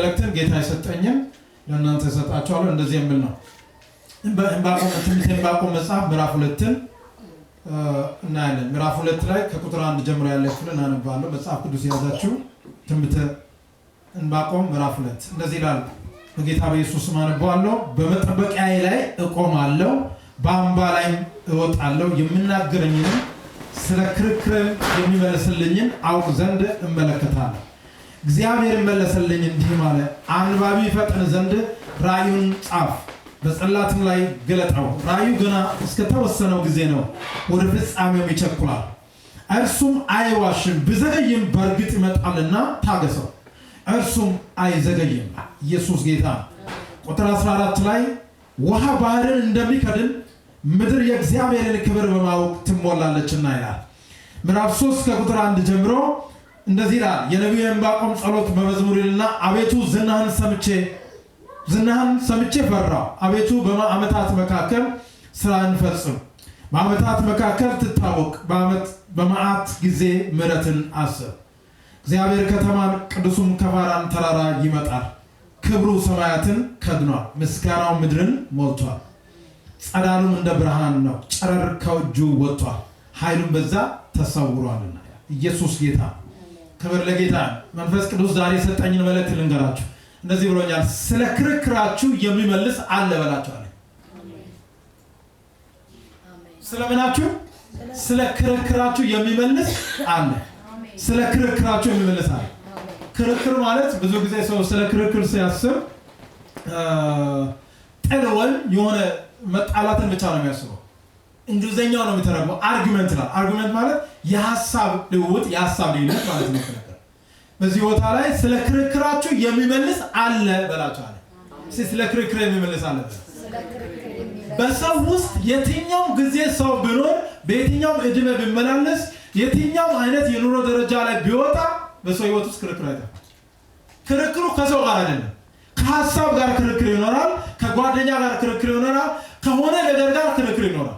ለክተን ጌታ ይሰጠኝም ለእናንተ ሰጣቸዋለሁ እንደዚህ የሚል ነው። ዕንባቆም መጽሐፍ ምዕራፍ 2 እናያለን። ምዕራፍ 2 ላይ ከቁጥር 1 ጀምሮ ያለው ክፍል እናነባለሁ። መጽሐፍ ቅዱስ ያዛችሁ ትንቢተ ዕንባቆም ምዕራፍ 2 እንደዚህ ይላል። በጌታ በኢየሱስ ስም አነባለሁ። በመጠበቂያዬ ላይ እቆማለሁ፣ በአምባ ላይም እወጣለሁ። የምናገረኝን ስለ ክርክር የሚመልስልኝን አውቅ ዘንድ እመለከታለሁ። እግዚአብሔር መለሰልኝ እንዲህ ማለት፣ አንባቢ ፈጥን ዘንድ ራእዩን ጻፍ፣ በጽላትም ላይ ገለጠው። ራእዩ ገና እስከተወሰነው ጊዜ ነው፣ ወደ ፍጻሜው ይቸኩላል። እርሱም አይዋሽም፣ ብዘገይም በእርግጥ ይመጣልና ታገሰው፣ እርሱም አይዘገይም። ኢየሱስ ጌታ። ቁጥር 14 ላይ ውሃ ባህርን እንደሚከድን ምድር የእግዚአብሔርን ክብር በማወቅ ትሞላለችና ይላል። ምዕራፍ 3 ከቁጥር 1 ጀምሮ እንደዚህ ይላል። የነቢዩ ዕንባቆም ጸሎት በመዝሙርና አቤቱ ዝናህን ሰምቼ ፈራሁ። አቤቱ በዓመታት መካከል ስራን ፈጽም፣ በዓመታት መካከል ትታወቅ፣ በመዓት ጊዜ ምሕረትን አስብ። እግዚአብሔር ከተማን ቅዱሱም ከፋራን ተራራ ይመጣል። ክብሩ ሰማያትን ከድኗል፣ ምስጋናው ምድርን ሞልቷል። ጸዳሉም እንደ ብርሃን ነው፣ ጨረር ከእጁ ወጥቷል፣ ኃይሉም በዛ ተሰውሯልና። ኢየሱስ ጌታ። ክብር ለጌታ። መንፈስ ቅዱስ ዛሬ የሰጠኝን መልእክት ልንገራችሁ። እንደዚህ ብሎኛል፣ ስለ ክርክራችሁ የሚመልስ አለ በላችኋል። ስለምናችሁ? ስለ ክርክራችሁ የሚመልስ አለ። ስለ ክርክራችሁ የሚመልስ አለ። ክርክር ማለት ብዙ ጊዜ ሰው ስለ ክርክር ሲያስብ ጥል ወይም የሆነ መጣላትን ብቻ ነው የሚያስበው። እንግሊዘኛው ነው የሚተረጎመው አርጊመንት ነው። አርጊመንት ማለት የሐሳብ ልውውጥ፣ የሐሳብ ልዩነት ማለት ነው። በዚህ ቦታ ላይ ስለ ክርክራችሁ የሚመልስ አለ በላችኋል። ስለ ክርክር የሚመልስ አለ። በሰው ውስጥ የትኛውም ጊዜ ሰው ቢኖር፣ በየትኛውም እድሜ ቢመላለስ፣ የትኛውም አይነት የኑሮ ደረጃ ላይ ቢወጣ በሰው ህይወት ውስጥ ክርክር አይጠፋም። ክርክሩ ከሰው ጋር አይደለም፣ ከሐሳብ ጋር ክርክር ይኖራል፣ ከጓደኛ ጋር ክርክር ይኖራል፣ ከሆነ ነገር ጋር ክርክር ይኖራል።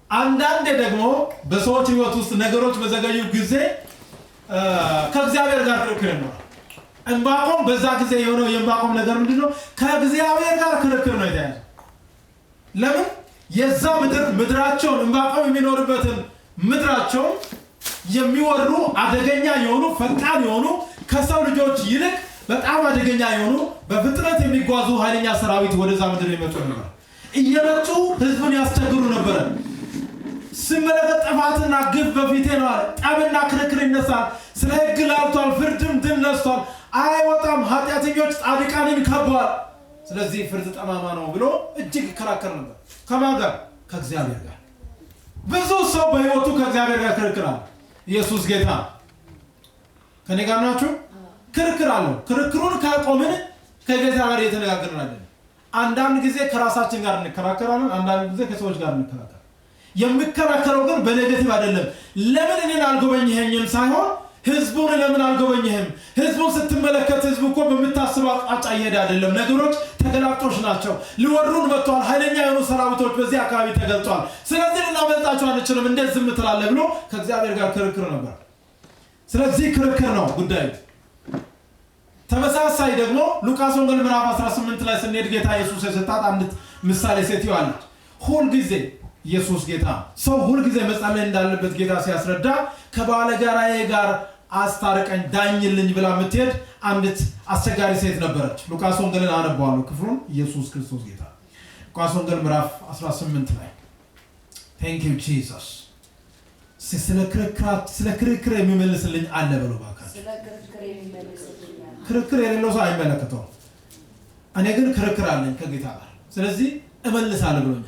አንዳንዴ ደግሞ በሰዎች ህይወት ውስጥ ነገሮች በዘገዩ ጊዜ ከእግዚአብሔር ጋር ክርክር ይኖራል። ዕንባቆም በዛ ጊዜ የሆነው የዕንባቆም ነገር ምንድነው? ከእግዚአብሔር ጋር ክርክር ነው የተያዘው። ለምን? የዛ ምድራቸውን ዕንባቆም የሚኖርበትን ምድራቸውን የሚወሩ አደገኛ የሆኑ ፈጣን የሆኑ ከሰው ልጆች ይልቅ በጣም አደገኛ የሆኑ በፍጥነት የሚጓዙ ኃይለኛ ሰራዊት ወደዛ ምድር ይመጡ ነበር። እየመጡ ህዝቡን ያስቸግሩ ነበር። ሲመለከት ጥፋትና ግፍ በፊቴ ነው አለ። ጠብና ክርክር ይነሳል። ስለ ሕግ ላልቷል፣ ፍርድም ድል ነስቷል። አይወጣም፣ ኃጢአተኞች ጻድቃንን ከበዋል። ስለዚህ ፍርድ ጠማማ ነው ብሎ እጅግ ይከራከር ነበር። ከማን ጋር? ከእግዚአብሔር ጋር። ብዙ ሰው በህይወቱ ከእግዚአብሔር ጋር ክርክር አለ። ኢየሱስ ጌታ። ከኔ ጋር ናችሁ? ክርክር አለው። ክርክሩን ካቆምን ከጌታ ጋር እየተነጋገርን አይደለም። አንዳንድ ጊዜ ከራሳችን ጋር እንከራከራለን፣ አንዳንድ ጊዜ ከሰዎች ጋር እንከራከራለን። የሚከራከረው ግን በኔጌቲቭ አይደለም። ለምን እኔን አልጎበኘኸኝም ሳይሆን ህዝቡን ለምን አልጎበኘህም? ህዝቡን ስትመለከት ህዝቡ እኮ በምታስበው አቅጣጫ እየሄደ አይደለም። ነገሮች ተገላብጦች ናቸው። ሊወሩን መጥተዋል። ኃይለኛ የሆኑ ሰራዊቶች በዚህ አካባቢ ተገልጧል። ስለዚህ ልናመልጣቸው አንችልም። እንዴት ዝም ትላለህ ብሎ ከእግዚአብሔር ጋር ክርክር ነበር። ስለዚህ ክርክር ነው ጉዳዩ። ተመሳሳይ ደግሞ ሉቃስ ወንጌል ምዕራፍ 18 ላይ ስንሄድ ጌታ ኢየሱስ የሰጣት አንድ ምሳሌ ሴትዮ አለች። ሁልጊዜ ኢየሱስ ጌታ ሰው ሁልጊዜ መጸለይ እንዳለበት ጌታ ሲያስረዳ ከባለጋራዬ ጋር አስታርቀኝ ዳኝልኝ ብላ የምትሄድ አንዲት አስቸጋሪ ሴት ነበረች። ሉቃስ ወንጌልን አነባዋለሁ ክፍሉን። ኢየሱስ ክርስቶስ ጌታ ሉቃስ ወንጌል ምዕራፍ 18 ላይ Thank you Jesus። ስለ ክርክር የሚመልስልኝ አለ ብሎ ባካችሁ። ክርክር የሌለው ሰው አይመለከተውም። እኔ ግን ክርክር አለኝ ከጌታ ጋር፣ ስለዚህ እመልሳለሁ ብሎኛል።